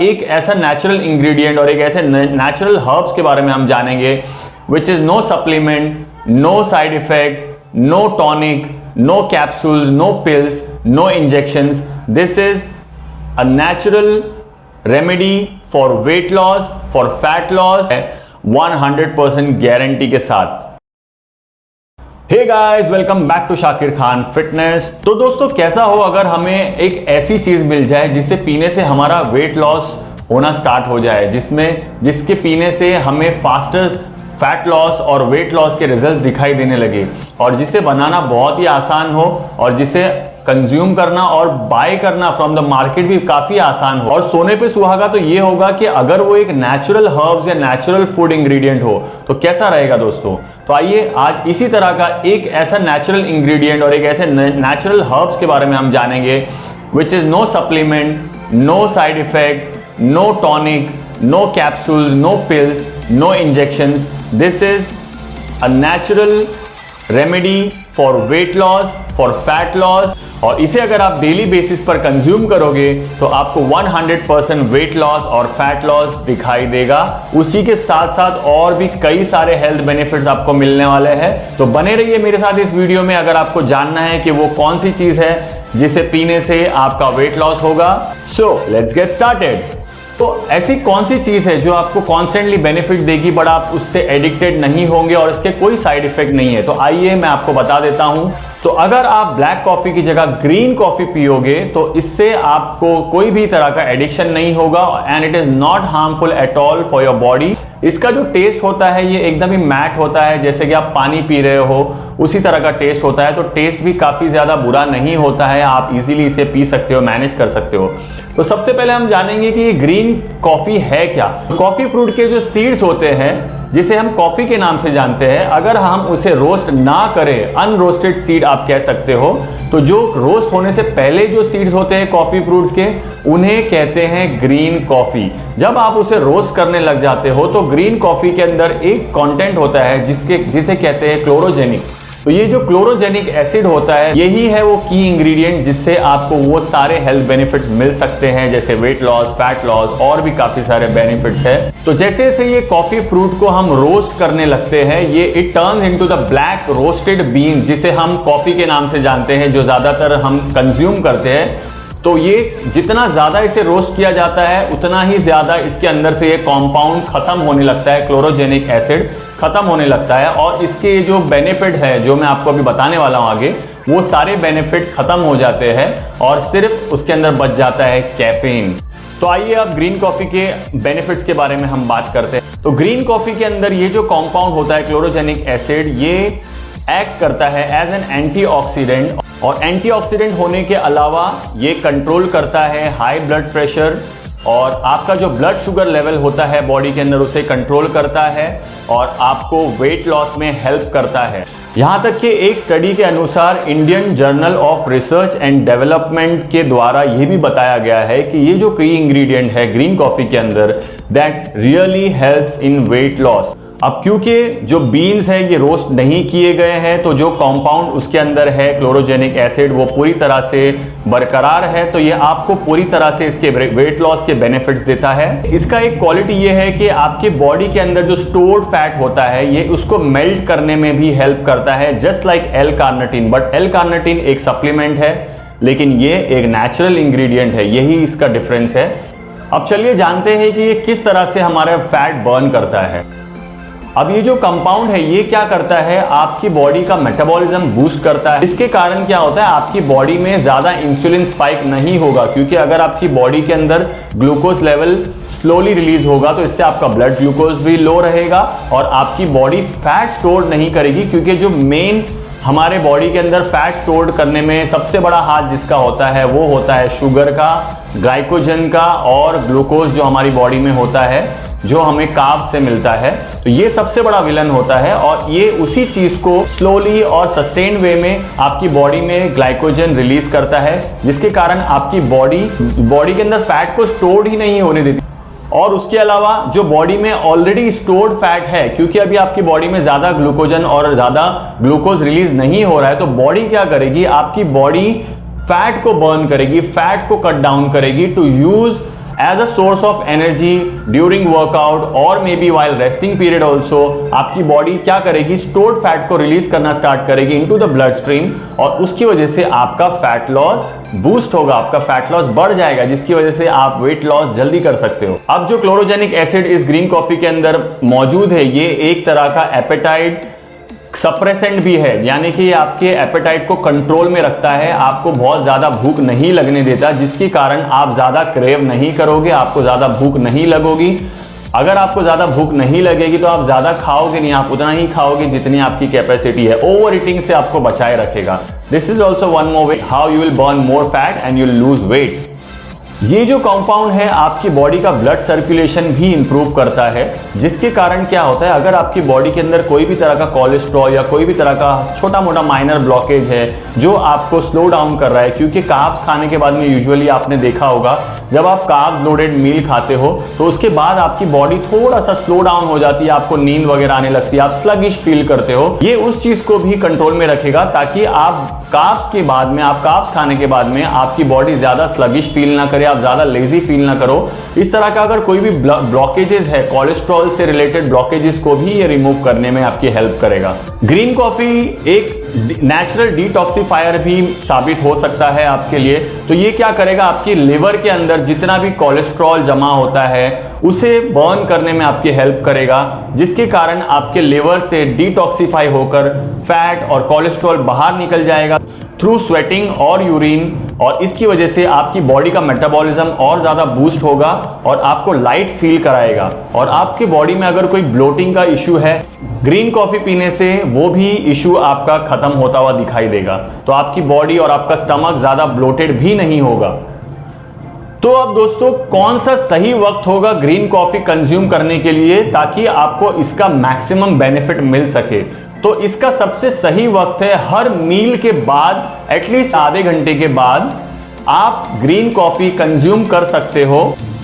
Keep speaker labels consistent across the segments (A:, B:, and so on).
A: एक ऐसा natural ingredient और एक ऐसे नेचुरल हर्ब्स के बारे में हम जानेंगे which is no supplement, no side effect, no tonic, no capsules, no pills, no injections. This is a natural remedy for weight loss, for fat loss, 100% guarantee के साथ. Hey guys, welcome back to Shakir Khan fitness. तो दोस्तों, कैसा हो अगर हमें एक ऐसी चीज मिल जाए जिसे पीने से हमारा वेट लॉस होना स्टार्ट हो जाए, जिसके पीने से हमें फास्टर फैट लॉस और वेट लॉस के रिजल्ट दिखाई देने लगे, और जिसे बनाना बहुत ही आसान हो और जिसे कंज्यूम करना और बाय करना फ्रॉम द मार्केट भी काफी आसान हो. और सोने पे सुहागा तो ये होगा कि अगर वो एक नेचुरल हर्ब्स या नेचुरल फूड इंग्रेडिएंट हो तो कैसा रहेगा दोस्तों. तो आइए आज इसी तरह का एक ऐसा नेचुरल इंग्रेडिएंट और एक ऐसे नेचुरल हर्ब्स के बारे में हम जानेंगे which is no supplement, no side effect, no tonic, no capsules, no pills, no injections. This is a natural remedy for weight loss, for fat loss, और इसे अगर आप डेली बेसिस पर कंज्यूम करोगे तो आपको 100% वेट लॉस और fat loss दिखाई देगा. उसी के साथ साथ और भी कई सारे हेल्थ बेनिफिट्स आपको मिलने वाले हैं. तो बने रहिए मेरे साथ इस वीडियो में अगर आपको जानना है कि वो कौन सी चीज है जिसे पीने से आपका वेट लॉस होगा. So let's get started. तो ऐसी कौन सी चीज है जो आपको कॉन्स्टेंटली बेनिफिट देगी बट आप उससे एडिक्टेड नहीं होंगे और इसके कोई साइड इफेक्ट नहीं है. तो आइए मैं आपको बता देता हूं. तो अगर आप ब्लैक कॉफी की जगह ग्रीन कॉफी पियोगे तो इससे आपको कोई भी तरह का एडिक्शन नहीं होगा and it is not harmful at all for your body. इसका जो टेस्ट होता है ये एकदम ही मैट होता है, जैसे कि आप पानी पी रहे हो उसी तरह का टेस्ट होता है. तो टेस्ट भी काफी ज्यादा बुरा नहीं होता है, आप इजीली इसे पी सकते हो, मैनेज कर सकते हो. तो सबसे पहले हम जानेंगे कि ये ग्रीन कॉफी है क्या. कॉफी फ्रूट के जो सीड्स होते हैं जिसे हम कॉफी के नाम से जानते हैं, अगर हम उसे रोस्ट ना करें, अनरोस्टेड सीड आप कह सकते हो, तो जो रोस्ट होने से पहले जो सीड्स होते हैं कॉफी फ्रूट्स के उन्हें कहते हैं ग्रीन कॉफी. जब आप उसे रोस्ट करने लग जाते हो तो ग्रीन कॉफी के अंदर एक कंटेंट होता है जिसे कहते हैं क्लोरोजेनिक. तो ये जो क्लोरोजेनिक एसिड होता है यही है वो की इंग्रेडिएंट जिससे आपको वो सारे हेल्थ बेनिफिट्स मिल सकते हैं, जैसे वेट लॉस, फैट लॉस और भी काफी सारे बेनिफिट्स है. तो जैसे जैसे ये कॉफी फ्रूट को हम रोस्ट करने लगते हैं ये it turns into the black roasted bean, जिसे हम कॉफी के नाम से जानते हैं, जो ज्यादातर हम कंज्यूम करते हैं. तो ये जितना ज्यादा इसे रोस्ट किया जाता है उतना ही ज्यादा इसके अंदर से ये कॉम्पाउंड खत्म होने लगता है, क्लोरोजेनिक एसिड खत्म होने लगता है, और इसके जो बेनिफिट है जो मैं आपको अभी बताने वाला हूं आगे, वो सारे बेनिफिट खत्म हो जाते हैं और सिर्फ उसके अंदर बच जाता है कैफीन. तो आइए अब ग्रीन कॉफी के बेनिफिट्स के बारे में हम बात करते हैं. तो ग्रीन कॉफी के अंदर ये जो कॉम्पाउंड होता है क्लोरोजेनिक एसिड, ये एक्ट करता है एज एन एंटीऑक्सीडेंट, और एंटीऑक्सीडेंट होने के अलावा ये कंट्रोल करता है हाई ब्लड प्रेशर, और आपका जो ब्लड शुगर लेवल होता है बॉडी के अंदर उसे कंट्रोल करता है और आपको वेट लॉस में हेल्प करता है. यहां तक कि एक स्टडी के अनुसार Indian journal of research and development के द्वारा यह भी बताया गया है कि ये जो की इंग्रेडिएंट है ग्रीन कॉफी के अंदर, that really helps in weight loss. अब क्योंकि जो बीन्स है ये रोस्ट नहीं किए गए हैं तो जो कंपाउंड उसके अंदर है क्लोरोजेनिक एसिड वो पूरी तरह से बरकरार है, तो ये आपको पूरी तरह से इसके वेट लॉस के बेनिफिट्स देता है. इसका एक क्वालिटी ये है कि आपके बॉडी के अंदर जो स्टोर्ड फैट होता है ये उसको मेल्ट करने में भी हेल्प करता है, just like L carnitine. But L carnitine एक सप्लीमेंट है लेकिन ये एक नेचुरल इंग्रेडिएंट है, यही इसका डिफरेंस है. अब चलिए जानते हैं कि ये किस तरह से हमारा फैट बर्न करता है. अब ये जो कंपाउंड है ये क्या करता है, आपकी बॉडी का मेटाबॉलिज्म बूस्ट करता है. इसके कारण क्या होता है, आपकी बॉडी में ज्यादा इंसुलिन स्पाइक नहीं होगा, क्योंकि अगर आपकी बॉडी के अंदर ग्लूकोज लेवल स्लोली रिलीज होगा तो इससे आपका ब्लड ग्लूकोज भी लो रहेगा और आपकी बॉडी फैट स्टोर नहीं करेगी, क्योंकि जो मेन हमारे बॉडी के अंदर फैट स्टोर करने में सबसे बड़ा हाथ जिसका होता है वो होता है शुगर का, ग्लाइकोजन का और ग्लूकोज जो हमारी बॉडी में होता है जो हमें कार्ब से मिलता है. तो ये सबसे बड़ा विलन होता है और ये उसी चीज को स्लोली और सस्टेन वे में आपकी बॉडी में ग्लाइकोजन रिलीज करता है, जिसके कारण आपकी बॉडी के अंदर फैट को स्टोर्ड ही नहीं होने देती. और उसके अलावा जो बॉडी में ऑलरेडी स्टोर्ड फैट है, क्योंकि अभी आपकी बॉडी में ज्यादा ग्लूकोजन और ज्यादा ग्लूकोज रिलीज नहीं हो रहा है, तो बॉडी क्या करेगी, आपकी बॉडी फैट को बर्न करेगी, फैट को कट डाउन करेगी to use as a source of energy during workout और maybe while resting period also आपकी बॉडी क्या करेगी, स्टोर्ड फैट को रिलीज करना स्टार्ट करेगी इनटू द ब्लड स्ट्रीम, और उसकी वजह से आपका फैट लॉस बूस्ट होगा, आपका फैट लॉस बढ़ जाएगा, जिसकी वजह से आप वेट लॉस जल्दी कर सकते हो। अब जो क्लोरोजेनिक एसिड इस ग्रीन कॉफी के अंदर मौजूद है, ये एक तरह का एपेटाइट सप्रेसेंट भी है, यानी कि ये आपके एपेटाइट को कंट्रोल में रखता है, आपको बहुत ज्यादा भूख नहीं लगने देता, जिसके कारण आप ज्यादा क्रेव नहीं करोगे, आपको ज्यादा भूख नहीं लगोगी। अगर आपको ज्यादा भूख नहीं लगेगी तो आप ज्यादा खाओगे नहीं, आप उतना ही खाओगे जितनी आपकी कैपेसिटी है। ओवर ईटिंग से आपको बचाए रखेगा। This is also one more way how you will burn more fat and you will lose weight. ये जो कंपाउंड है आपकी बॉडी का ब्लड सर्कुलेशन भी इंप्रूव करता है, जिसके कारण क्या होता है, अगर आपकी बॉडी के अंदर कोई भी तरह का कोलेस्ट्रॉल या कोई भी तरह का छोटा मोटा माइनर ब्लॉकेज है जो आपको स्लो डाउन कर रहा है, क्योंकि कार्ब्स खाने के बाद में यूजुअली आपने देखा होगा जब आप कार्ब्स लोडेड मील खाते हो तो उसके बाद आपकी बॉडी थोड़ा सा स्लो डाउन हो जाती है, आपको नींद वगैरह आने लगती है, आप स्लगिश फील करते हो। ये उस चीज को भी कंट्रोल में रखेगा ताकि आप कार्ब्स के बाद में, आप कार्ब्स खाने के बाद में आपकी बॉडी ज्यादा स्लगिश फील ना करे, आप ज्यादा लेजी फील ना करो। इस तरह का अगर कोई भी ब्लॉकेजेस है, कोलेस्ट्रॉल से रिलेटेड ब्लॉकेजेस को भी ये रिमूव करने में आपकी हेल्प करेगा। ग्रीन कॉफी एक नेचुरल डिटॉक्सिफायर भी साबित हो सकता है आपके लिए। तो ये क्या करेगा, आपकी लिवर के अंदर जितना भी कोलेस्ट्रॉल जमा होता है उसे बर्न करने में आपकी हेल्प करेगा, जिसके कारण आपके लिवर से डिटॉक्सिफाई होकर फैट और कोलेस्ट्रॉल बाहर निकल जाएगा थ्रू स्वेटिंग और यूरिन, और इसकी वजह से आपकी बॉडी का मेटाबॉलिज्म और ज्यादा बूस्ट होगा और आपको लाइट फील कराएगा। और आपकी बॉडी में अगर कोई ब्लोटिंग का इश्यू है, ग्रीन कॉफी पीने से वो भी इश्यू आपका खत्म होता हुआ दिखाई देगा। तो आपकी बॉडी और आपका स्टमक ज्यादा ब्लोटेड भी नहीं होगा। तो अब दोस्तों, कौन सा सही वक्त होगा ग्रीन कॉफी कंज्यूम करने के लिए ताकि आपको इसका मैक्सिमम बेनिफिट मिल सके? तो इसका सबसे सही वक्त है हर मील के बाद, एटलीस्ट आधे घंटे के बाद आप ग्रीन कॉफी कंज्यूम कर सकते हो।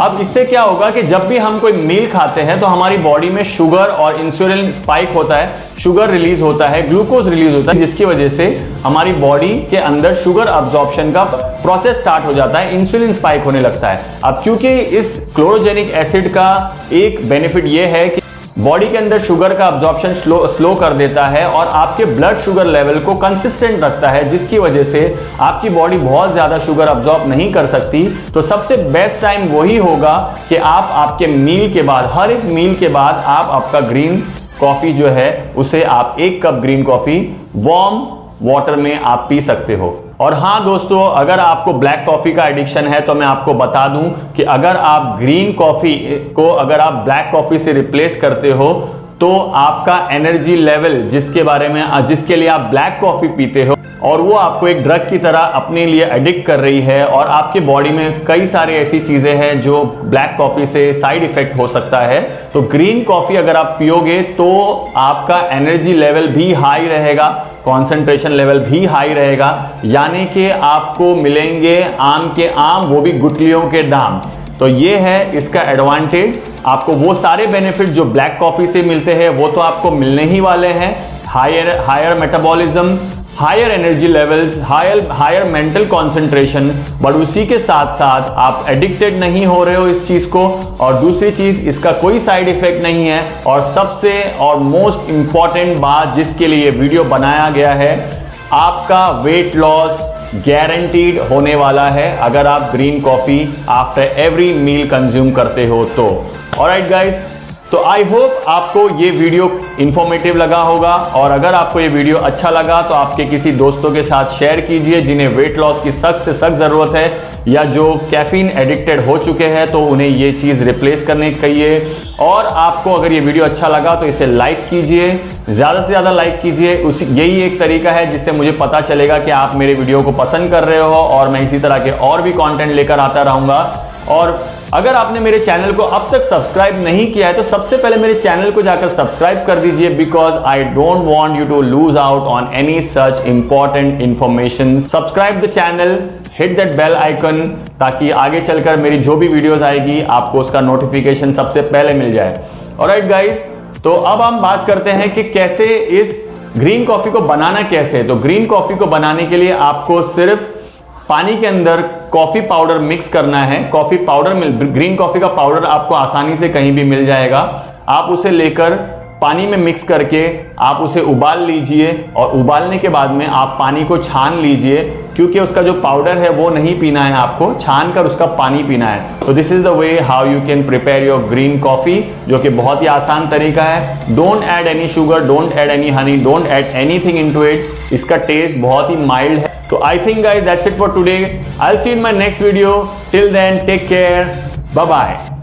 A: अब इससे क्या होगा कि जब भी हम कोई मील खाते हैं तो हमारी बॉडी में शुगर और इंसुलिन स्पाइक होता है, शुगर रिलीज होता है, ग्लूकोज रिलीज होता है, जिसकी वजह से हमारी बॉडी के अंदर शुगर अब्जॉर्प्शन का प्रोसेस स्टार्ट हो जाता है, इंसुलिन स्पाइक होने लगता है। अब क्योंकि इस क्लोरोजेनिक एसिड का एक बेनिफिट यह है कि बॉडी के अंदर शुगर का अब्जॉर्प्शन स्लो कर देता है और आपके ब्लड शुगर लेवल को कंसिस्टेंट रखता है, जिसकी वजह से आपकी बॉडी बहुत ज्यादा शुगर अब्जॉर्ब नहीं कर सकती। तो सबसे बेस्ट टाइम वही होगा कि आप आपके मील के बाद, हर एक मील के बाद आप आपका ग्रीन कॉफी जो है उसे आप 1 cup green coffee warm water में आप पी सकते हो। और हाँ दोस्तों, अगर आपको ब्लैक कॉफी का एडिक्शन है तो मैं आपको बता दूं कि अगर आप ग्रीन कॉफी को अगर आप ब्लैक कॉफी से रिप्लेस करते हो तो आपका एनर्जी लेवल जिसके लिए आप ब्लैक कॉफी पीते हो और वो आपको एक ड्रग की तरह अपने लिए एडिक्ट कर रही है, और आपकी बॉडी में कई सारी ऐसी चीजें हैं जो ब्लैक कॉफी से साइड इफेक्ट हो सकता है। तो ग्रीन कॉफी अगर आप पियोगे तो आपका एनर्जी लेवल भी हाई रहेगा, कंसंट्रेशन लेवल भी हाई रहेगा, यानी कि आपको मिलेंगे आम के आम, वो भी गुठलियों के दाम। तो ये है इसका एडवांटेज। आपको वो सारे बेनिफिट जो ब्लैक कॉफी से मिलते हैं वो तो आपको मिलने ही वाले हैं, higher metabolism, higher energy levels, higher mental concentration, but उसी के साथ साथ आप एडिक्टेड नहीं हो रहे हो इस चीज को। और दूसरी चीज, इसका कोई साइड इफेक्ट नहीं है। और सबसे और मोस्ट इंपॉर्टेंट बात जिसके लिए वीडियो बनाया गया है, आपका वेट लॉस गारंटीड होने वाला है अगर आप green coffee after every meal consume करते हो तो। ऑलराइट गाइस, तो आई होप आपको ये वीडियो इंफॉर्मेटिव लगा होगा, और अगर आपको ये वीडियो अच्छा लगा तो आपके किसी दोस्तों के साथ शेयर कीजिए जिन्हें वेट लॉस की सख्त से सख्त जरूरत है या जो कैफीन एडिक्टेड हो चुके हैं, तो उन्हें ये चीज रिप्लेस करने कहिए। और आपको अगर ये वीडियो अच्छा लगा तो इसे लाइक कीजिए, ज्यादा से ज्यादा लाइक कीजिए। यही एक तरीका है जिससे मुझे पता चलेगा कि आप मेरे वीडियो को पसंद कर रहे हो, और मैं इसी तरह के और भी कंटेंट लेकर आता रहूंगा। और अगर आपने मेरे चैनल को अब तक सब्सक्राइब नहीं किया है तो सबसे पहले मेरे चैनल को जाकर सब्सक्राइब कर दीजिए, because I don't want you to lose out on any such important information. Subscribe the channel, hit that bell icon, ताकि आगे चलकर मेरी जो भी वीडियोस आएगी आपको उसका नोटिफिकेशन सबसे पहले मिल जाए। ऑलराइट गाइस, तो अब हम बात करते हैं कि कैसे इस ग्रीन कॉफी को बनाना कैसे। तो ग्रीन कॉफी को बनाने के लिए आपको सिर्फ पानी के अंदर कॉफी पाउडर मिक्स करना है। कॉफी पाउडर ग्रीन कॉफी का पाउडर आपको आसानी से कहीं भी मिल जाएगा। आप उसे लेकर पानी में मिक्स करके आप उसे उबाल लीजिए और उबालने के बाद में आप पानी को छान लीजिए, क्योंकि उसका जो पाउडर है वो नहीं पीना है, आपको छान कर उसका पानी पीना है। तो this is the way how you can prepare your green coffee, जो कि बहुत ही आसान तरीका है। Don't add any sugar, don't add any honey, don't add anything into it. इसका टेस्ट बहुत ही माइल्ड है। तो I think guys that's it for today. I will see you in my next video. Till then take care, bye bye.